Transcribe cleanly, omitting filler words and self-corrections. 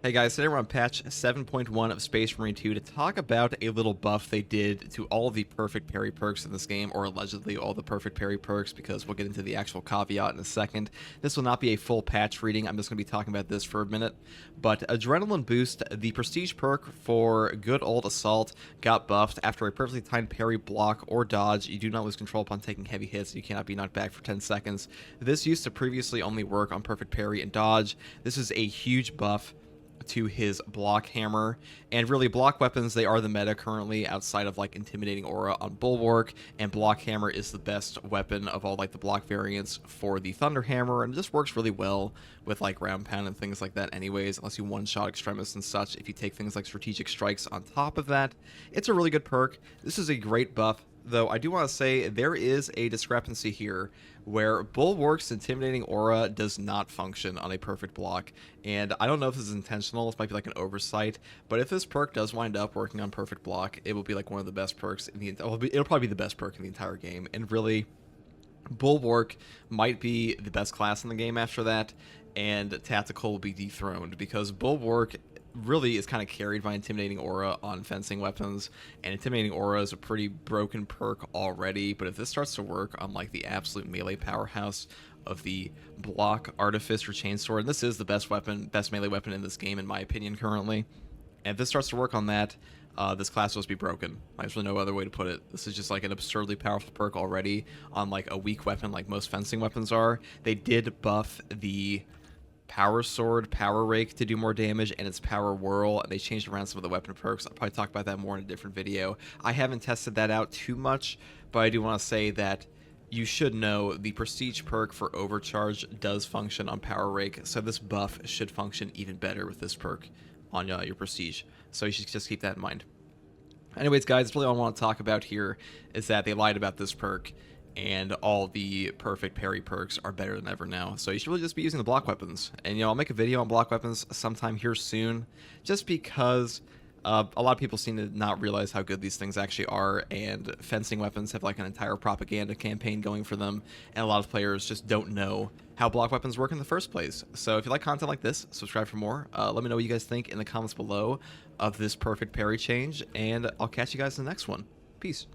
Hey guys, today we're on patch 7.1 of Space Marine 2 to talk about a little buff they did to all of the perfect parry perks in this game, or allegedly all the perfect parry perks, because we'll get into the actual caveat in a second. This will not be a full patch reading, I'm just going to be talking about this for a minute. But Adrenaline Boost, the prestige perk for good old Assault, got buffed after a perfectly timed parry, block, or dodge. You do not lose control upon taking heavy hits, you cannot be knocked back for 10 seconds. This used to previously only work on perfect parry and dodge. This is a huge buff to his block hammer, and really block weapons, they are the meta currently outside of like Intimidating Aura on Bulwark, and block hammer is the best weapon of all like the block variants for the Thunder Hammer, and it just works really well with like round pound and things like that anyways, unless you one-shot extremists and such. If you take things like strategic strikes on top of that, it's a really good perk. This is a great buff, though I do want to say there is a discrepancy here where Bulwark's Intimidating Aura does not function on a perfect block, and I don't know if this is intentional, this might be like an oversight, but if this perk does wind up working on perfect block, it will be like one of the best perks in the it'll probably be the best perk in the entire game, and really Bulwark might be the best class in the game after that, and Tactical will be dethroned, because Bulwark really is kind of carried by Intimidating Aura on fencing weapons, and Intimidating Aura is a pretty broken perk already, but if this starts to work on like the absolute melee powerhouse of the block Artifice or Chainsword, and this is the best melee weapon in this game in my opinion currently, and if this starts to work on that, this class will just be broken. There's really no other way to put it. This is just like an absurdly powerful perk already on like a weak weapon like most fencing weapons are. They did buff the Power Sword, Power Rake to do more damage, and its Power Whirl, and they changed around some of the weapon perks. I'll probably talk about that more in a different video. I haven't tested that out too much, but I do want to say that you should know the Prestige perk for Overcharge does function on Power Rake, so this buff should function even better with this perk on your Prestige. So you should just keep that in mind. Anyways, guys, that's really all I want to talk about here, is that they lied about this perk, and all the perfect parry perks are better than ever now. So you should really just be using the block weapons. And, I'll make a video on block weapons sometime here soon, just because a lot of people seem to not realize how good these things actually are, and fencing weapons have like an entire propaganda campaign going for them, and a lot of players just don't know how block weapons work in the first place. So if you like content like this, subscribe for more. Let me know what you guys think in the comments below of this perfect parry change, and I'll catch you guys in the next one. Peace.